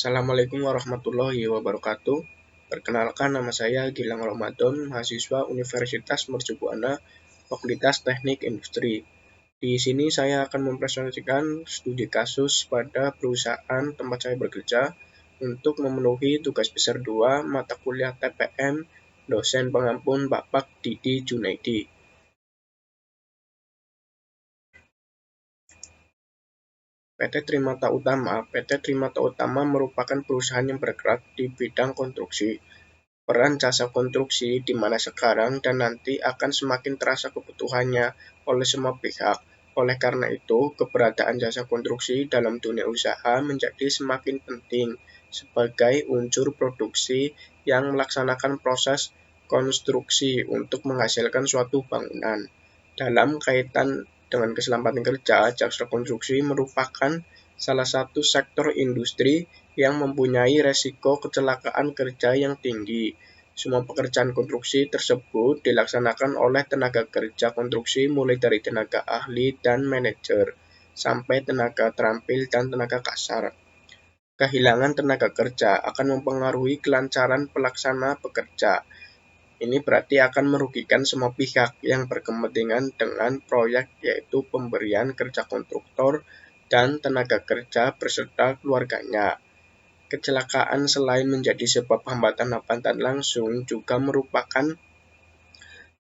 Assalamualaikum warahmatullahi wabarakatuh. Perkenalkan, nama saya Gilang Ramadan, mahasiswa Universitas Mercubuana, Fakultas Teknik Industri. Di sini saya akan mempresentasikan studi kasus pada perusahaan tempat saya bekerja untuk memenuhi tugas besar 2 mata kuliah TPM dosen pengampun Bapak Didi Junaidi. PT Trimata Utama. PT Trimata Utama merupakan perusahaan yang bergerak di bidang konstruksi. Peran jasa konstruksi di mana sekarang dan nanti akan semakin terasa kebutuhannya oleh semua pihak. Oleh karena itu, keberadaan jasa konstruksi dalam dunia usaha menjadi semakin penting sebagai unsur produksi yang melaksanakan proses konstruksi untuk menghasilkan suatu bangunan. Dalam kaitan dengan keselamatan kerja, jasa konstruksi merupakan salah satu sektor industri yang mempunyai resiko kecelakaan kerja yang tinggi. Semua pekerjaan konstruksi tersebut dilaksanakan oleh tenaga kerja konstruksi mulai dari tenaga ahli dan manajer, sampai tenaga terampil dan tenaga kasar. Kehilangan tenaga kerja akan mempengaruhi kelancaran pelaksana bekerja. Ini berarti akan merugikan semua pihak yang berkepentingan dengan proyek, yaitu pemberian kerja kontraktor dan tenaga kerja beserta keluarganya. Kecelakaan selain menjadi sebab hambatan langsung juga merupakan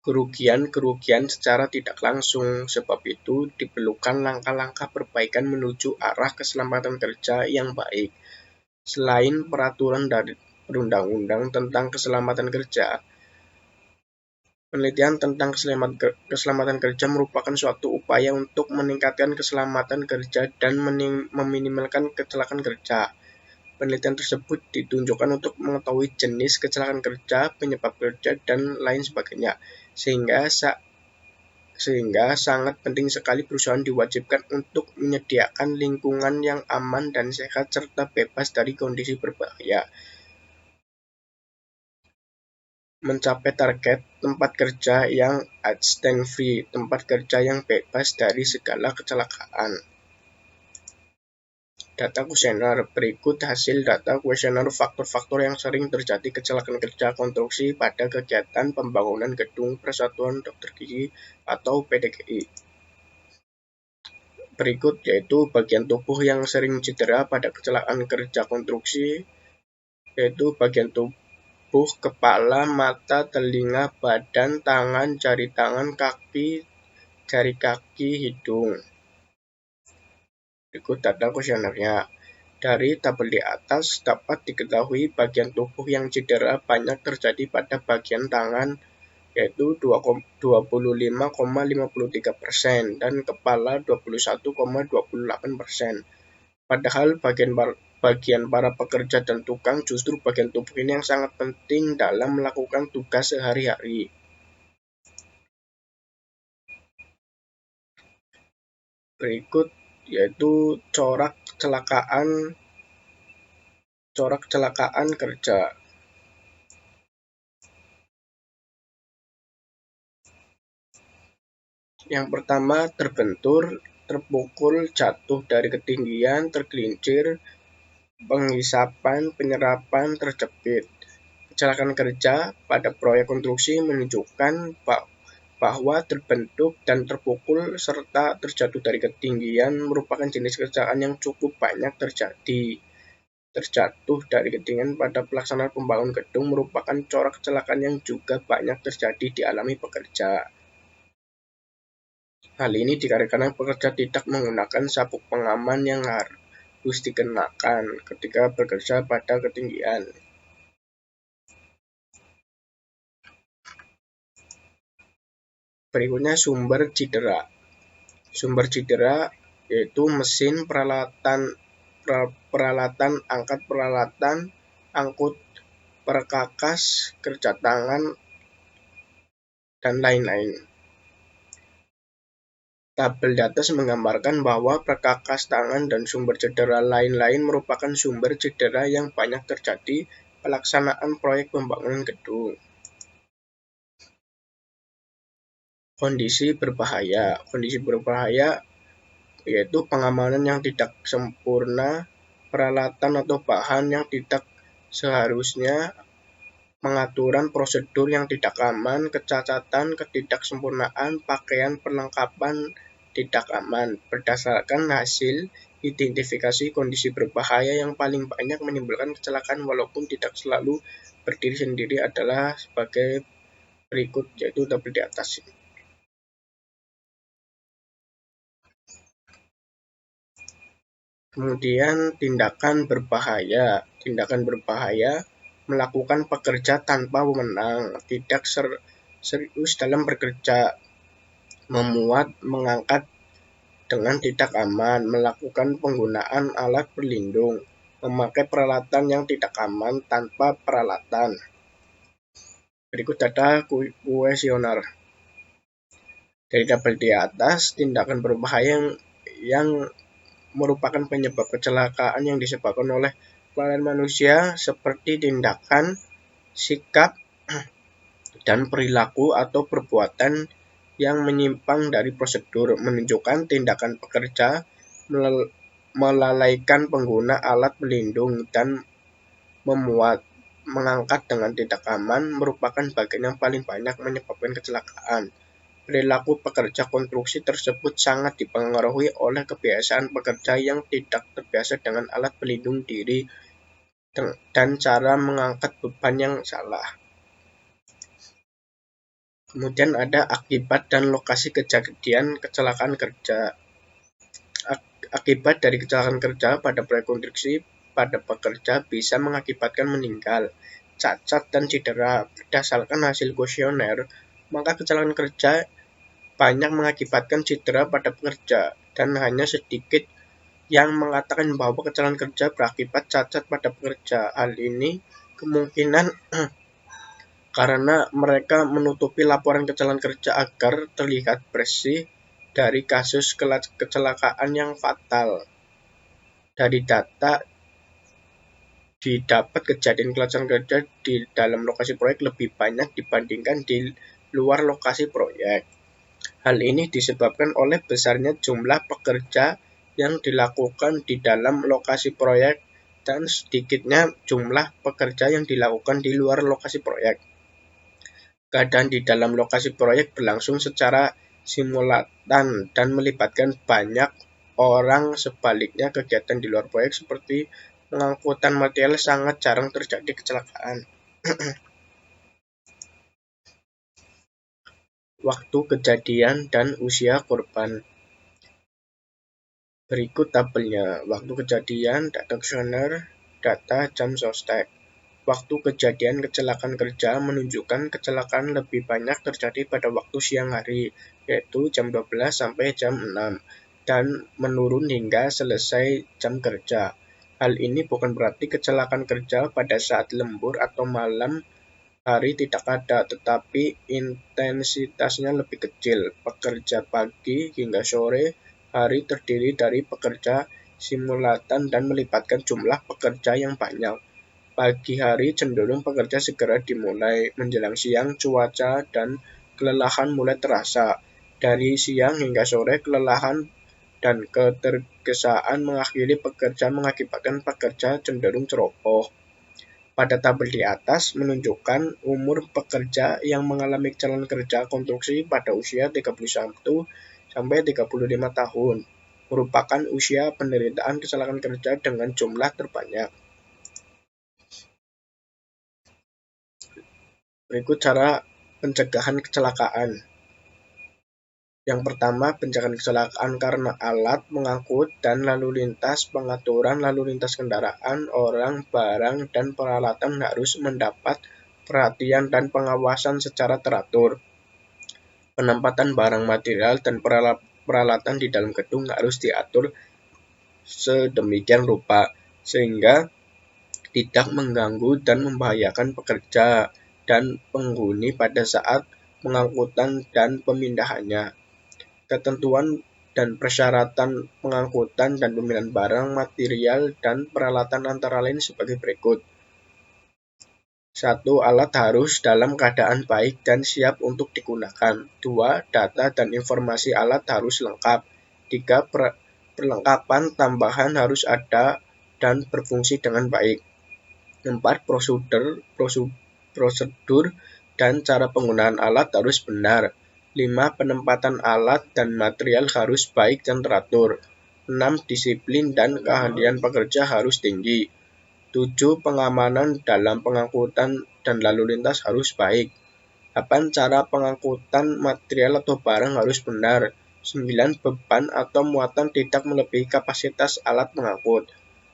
kerugian secara tidak langsung. Sebab itu diperlukan langkah-langkah perbaikan menuju arah keselamatan kerja yang baik. Selain peraturan dari perundang-undang tentang keselamatan kerja, penelitian tentang keselamatan kerja merupakan suatu upaya untuk meningkatkan keselamatan kerja dan meminimalkan kecelakaan kerja. Penelitian tersebut ditunjukkan untuk mengetahui jenis kecelakaan kerja, penyebab kerja, dan lain sebagainya. Sehingga sangat penting sekali perusahaan diwajibkan untuk menyediakan lingkungan yang aman dan sehat serta bebas dari kondisi berbahaya. Mencapai target tempat kerja yang accident-free, tempat kerja yang bebas dari segala kecelakaan. Data kuesioner. Berikut hasil data kuesioner faktor-faktor yang sering terjadi kecelakaan kerja konstruksi pada kegiatan pembangunan gedung Persatuan Dokter Gigi atau PDGI. Berikut yaitu bagian tubuh yang sering cedera pada kecelakaan kerja konstruksi, yaitu bagian tubuh kepala, mata, telinga, badan, tangan, jari tangan, kaki, jari kaki, hidung. Berikut data kuesionernya. Dari tabel di atas dapat diketahui bagian tubuh yang cedera banyak terjadi pada bagian tangan, yaitu 25,53% dan kepala 21,28%. Padahal bagian para pekerja dan tukang justru bagian tubuh ini yang sangat penting dalam melakukan tugas sehari-hari. Berikut yaitu corak kecelakaan kerja. Yang pertama, terbentur, terpukul, jatuh dari ketinggian, tergelincir, penghisapan, penyerapan, terjepit. Kecelakaan kerja pada proyek konstruksi menunjukkan bahwa terbentuk dan terpukul serta terjatuh dari ketinggian merupakan jenis kecelakaan yang cukup banyak terjadi. Terjatuh dari ketinggian pada pelaksanaan pembangunan gedung merupakan corak kecelakaan yang juga banyak terjadi dialami pekerja. Hal ini dikarenakan pekerja tidak menggunakan sabuk pengaman yang harus dikenakan ketika bekerja pada ketinggian. Berikutnya sumber cedera. Sumber cedera yaitu mesin, peralatan, angkut, perkakas, kerja tangan, dan lain-lain. Tabel di atas menggambarkan bahwa perkakas tangan dan sumber cedera lain-lain merupakan sumber cedera yang banyak terjadi pelaksanaan proyek pembangunan gedung. Kondisi berbahaya. Kondisi berbahaya yaitu pengamanan yang tidak sempurna peralatan atau bahan yang tidak seharusnya, pengaturan prosedur yang tidak aman, kecacatan, ketidaksempurnaan, pakaian perlengkapan tidak aman. Berdasarkan hasil identifikasi, kondisi berbahaya yang paling banyak menimbulkan kecelakaan walaupun tidak selalu berdiri sendiri adalah sebagai berikut, yaitu tabel di atas. Kemudian tindakan berbahaya. Tindakan berbahaya melakukan pekerja tanpa wewenang, tidak serius dalam bekerja, memuat, mengangkat dengan tidak aman, melakukan penggunaan alat pelindung, memakai peralatan yang tidak aman tanpa peralatan. Berikut data kuesioner. Dari tabel di atas, tindakan berbahaya yang merupakan penyebab kecelakaan yang disebabkan oleh kelalaian manusia seperti tindakan, sikap, dan perilaku atau perbuatan yang menyimpang dari prosedur, menunjukkan tindakan pekerja melalaikan pengguna alat pelindung dan memuat, mengangkat dengan tidak aman merupakan bagian yang paling banyak menyebabkan kecelakaan. Perilaku pekerja konstruksi tersebut sangat dipengaruhi oleh kebiasaan pekerja yang tidak terbiasa dengan alat pelindung diri dan cara mengangkat beban yang salah. Kemudian ada akibat dan lokasi kejadian kecelakaan kerja. Akibat dari kecelakaan kerja pada proyek konstruksi pada pekerja bisa mengakibatkan meninggal, cacat, dan cedera. Berdasarkan hasil kuesioner, maka kecelakaan kerja banyak mengakibatkan cedera pada pekerja, dan hanya sedikit yang mengatakan bahwa kecelakaan kerja berakibat cacat pada pekerja. Hal ini kemungkinan karena mereka menutupi laporan kecelakaan kerja agar terlihat bersih dari kasus kecelakaan yang fatal. Dari data didapat kejadian kecelakaan kerja di dalam lokasi proyek lebih banyak dibandingkan di luar lokasi proyek. Hal ini disebabkan oleh besarnya jumlah pekerja yang dilakukan di dalam lokasi proyek dan sedikitnya jumlah pekerja yang dilakukan di luar lokasi proyek. Keadaan di dalam lokasi proyek berlangsung secara simultan dan melibatkan banyak orang, sebaliknya kegiatan di luar proyek seperti pengangkutan material sangat jarang terjadi kecelakaan. Waktu kejadian dan usia korban. Berikut tabelnya. Waktu kejadian, data kuesioner, data jam sostek. Waktu kejadian kecelakaan kerja menunjukkan kecelakaan lebih banyak terjadi pada waktu siang hari, yaitu jam 12 sampai jam 6, dan menurun hingga selesai jam kerja. Hal ini bukan berarti kecelakaan kerja pada saat lembur atau malam hari tidak ada, tetapi intensitasnya lebih kecil. Pekerja pagi hingga sore hari terdiri dari pekerja simultan dan melibatkan jumlah pekerja yang banyak. Pagi hari cenderung pekerja segera dimulai, menjelang siang cuaca dan kelelahan mulai terasa. Dari siang hingga sore kelelahan dan ketergesaan mengakhiri pekerja mengakibatkan pekerja cenderung ceroboh. Pada tabel di atas menunjukkan umur pekerja yang mengalami kecelakaan kerja konstruksi pada usia 31 sampai 35 tahun, merupakan usia penderitaan kecelakaan kerja dengan jumlah terbanyak. Berikut cara pencegahan kecelakaan. Yang pertama, pencegahan kecelakaan karena alat, mengangkut, dan lalu lintas. Pengaturan lalu lintas kendaraan, orang, barang, dan peralatan harus mendapat perhatian dan pengawasan secara teratur. Penempatan barang, material, dan peralatan di dalam gedung harus diatur sedemikian rupa sehingga tidak mengganggu dan membahayakan pekerja dan penghuni pada saat pengangkutan dan pemindahannya. Ketentuan dan persyaratan pengangkutan dan pemindahan barang, material, dan peralatan antara lain sebagai berikut. 1. Alat harus dalam keadaan baik dan siap untuk digunakan. 2. Data dan informasi alat harus lengkap. 3. Perlengkapan tambahan harus ada dan berfungsi dengan baik. 4. Prosedur dan cara penggunaan alat harus benar. 5. Penempatan alat dan material harus baik dan teratur. 6. Disiplin dan keahlian pekerja harus tinggi. 7. Pengamanan dalam pengangkutan dan lalu lintas harus baik. 8. Cara pengangkutan material atau barang harus benar. 9. Beban atau muatan tidak melebihi kapasitas alat pengangkut.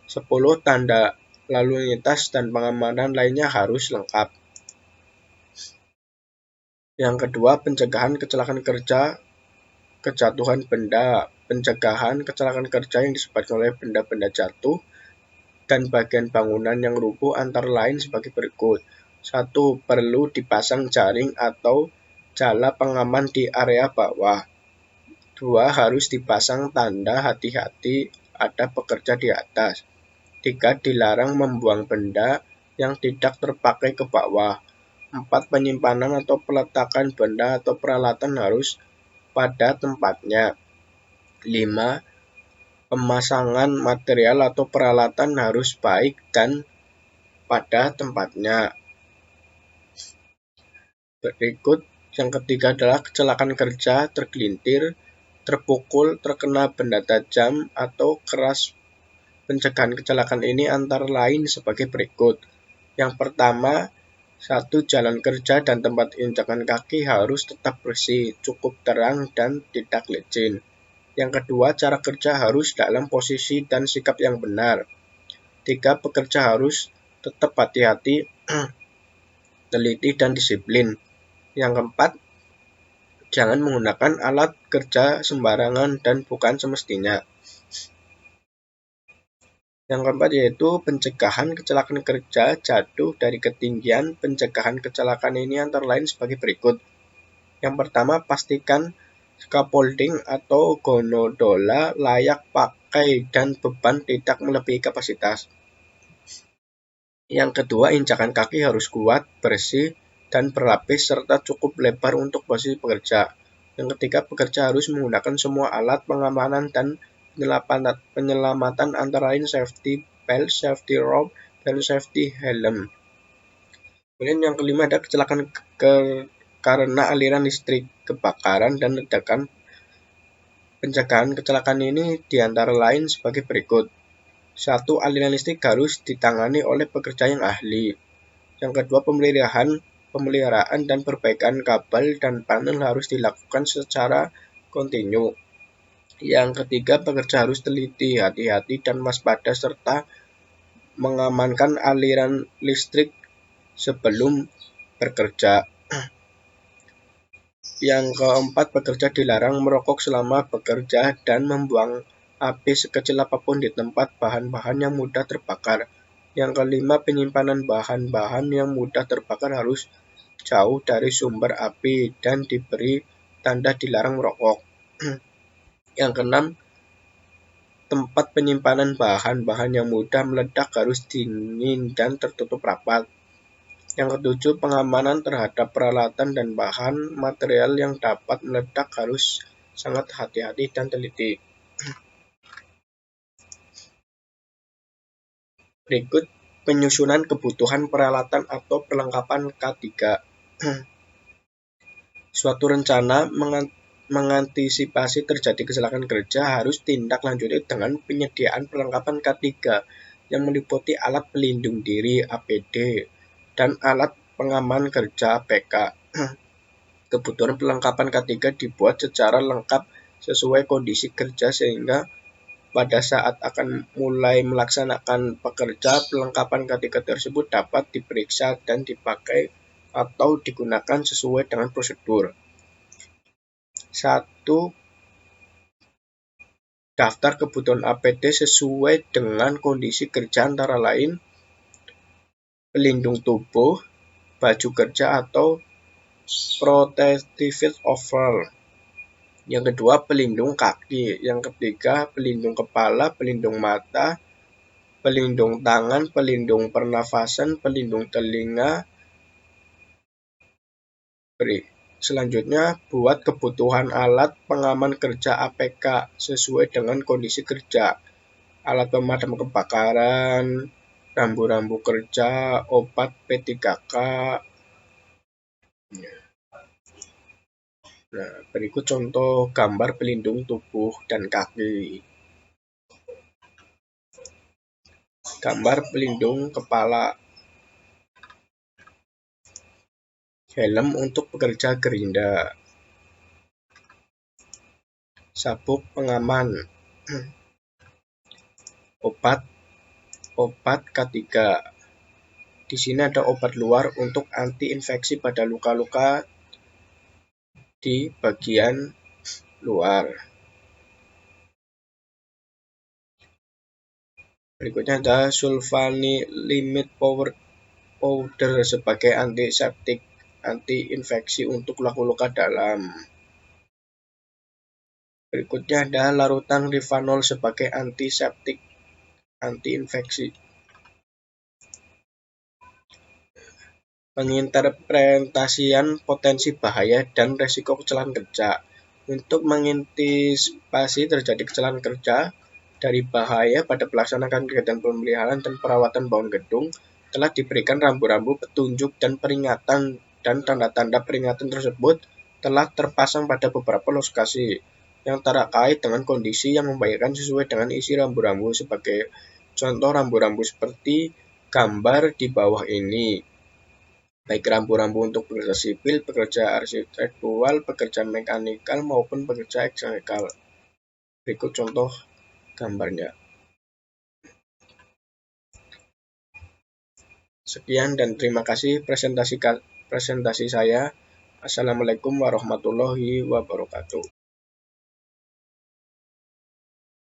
10. Tanda lalu lintas dan pengamanan lainnya harus lengkap. Yang kedua, pencegahan kecelakaan kerja, kejatuhan benda. Pencegahan kecelakaan kerja yang disebabkan oleh benda-benda jatuh dan bagian bangunan yang rubuh antara lain sebagai berikut. 1. Perlu dipasang jaring atau jala pengaman di area bawah. 2. Harus dipasang tanda hati-hati ada pekerja di atas. 3. Dilarang membuang benda yang tidak terpakai ke bawah. 4. Penyimpanan atau peletakan benda atau peralatan harus pada tempatnya. 5. Pemasangan material atau peralatan harus baik dan pada tempatnya. Berikut yang ketiga adalah kecelakaan kerja, tergelintir, terpukul, terkena benda tajam, atau keras. Pencegahan kecelakaan ini antara lain sebagai berikut. Yang pertama, 1. Jalan kerja dan tempat injakan kaki harus tetap bersih, cukup terang, dan tidak licin. Yang kedua, cara kerja harus dalam posisi dan sikap yang benar. 3. Pekerja harus tetap hati-hati, teliti, dan disiplin. Yang keempat, jangan menggunakan alat kerja sembarangan dan bukan semestinya. Yang keempat yaitu pencegahan kecelakaan kerja jatuh dari ketinggian. Pencegahan kecelakaan ini antara lain sebagai berikut. Yang pertama, pastikan scaffolding atau gondola layak pakai dan beban tidak melebihi kapasitas. Yang kedua, injakan kaki harus kuat, bersih, dan berlapis serta cukup lebar untuk posisi pekerja. Yang ketiga, pekerja harus menggunakan semua alat pengamanan dan penyelamatan antara lain safety belt, safety rope, dan safety helm. Kemudian yang kelima ada kecelakaan karena aliran listrik, kebakaran, dan ledakan. Pencegahan kecelakaan ini diantara lain sebagai berikut. 1. Aliran listrik harus ditangani oleh pekerja yang ahli. Yang kedua, pemeliharaan dan perbaikan kabel dan panel harus dilakukan secara kontinu. Yang ketiga, pekerja harus teliti, hati-hati, dan waspada serta mengamankan aliran listrik sebelum bekerja. Yang keempat, pekerja dilarang merokok selama bekerja dan membuang api sekecil apapun di tempat bahan-bahan yang mudah terbakar. Yang kelima, penyimpanan bahan-bahan yang mudah terbakar harus jauh dari sumber api dan diberi tanda dilarang merokok. Yang keenam, tempat penyimpanan bahan-bahan yang mudah meledak harus dingin dan tertutup rapat. Yang ketujuh, pengamanan terhadap peralatan dan bahan material yang dapat meledak harus sangat hati-hati dan teliti. Berikut penyusunan kebutuhan peralatan atau perlengkapan K3. Suatu rencana mengantisipasi terjadi kecelakaan kerja harus tindak lanjuti dengan penyediaan perlengkapan K3 yang meliputi alat pelindung diri APD dan alat pengaman kerja APK. Kebutuhan perlengkapan K3 dibuat secara lengkap sesuai kondisi kerja sehingga pada saat akan mulai melaksanakan pekerja, perlengkapan K3 tersebut dapat diperiksa dan dipakai atau digunakan sesuai dengan prosedur. 1. Daftar kebutuhan APD sesuai dengan kondisi kerja antara lain pelindung tubuh, baju kerja atau protective overall. Yang kedua, pelindung kaki. Yang ketiga, pelindung kepala, pelindung mata, pelindung tangan, pelindung pernafasan, pelindung telinga. Selanjutnya, buat kebutuhan alat pengaman kerja APK sesuai dengan kondisi kerja. alat pemadam kebakaran, rambu-rambu kerja, obat P3K. Nah, berikut contoh gambar pelindung tubuh dan kaki. Gambar pelindung kepala. Helm untuk pekerja gerinda. Sabuk pengaman. Obat K3. Di sini ada obat luar untuk anti infeksi pada luka-luka di bagian luar. Berikutnya ada sulfanilimid powder sebagai antiseptik, anti-infeksi untuk luka-luka dalam. Berikutnya ada larutan rivanol sebagai antiseptik, anti-infeksi. Penginterpretasian potensi bahaya dan resiko kecelakaan kerja. Untuk mengantisipasi terjadi kecelakaan kerja dari bahaya pada pelaksanaan kegiatan pemeliharaan dan perawatan bangunan gedung, telah diberikan rambu-rambu petunjuk dan peringatan, dan tanda-tanda peringatan tersebut telah terpasang pada beberapa lokasi yang terkait dengan kondisi yang membahayakan sesuai dengan isi rambu-rambu. Sebagai contoh rambu-rambu seperti gambar di bawah ini, baik rambu-rambu untuk pekerja sipil, pekerja arsitektural, pekerja mekanikal, maupun pekerja elektrikal. Berikut contoh gambarnya. Sekian dan terima kasih presentasi saya. Assalamualaikum warahmatullahi wabarakatuh.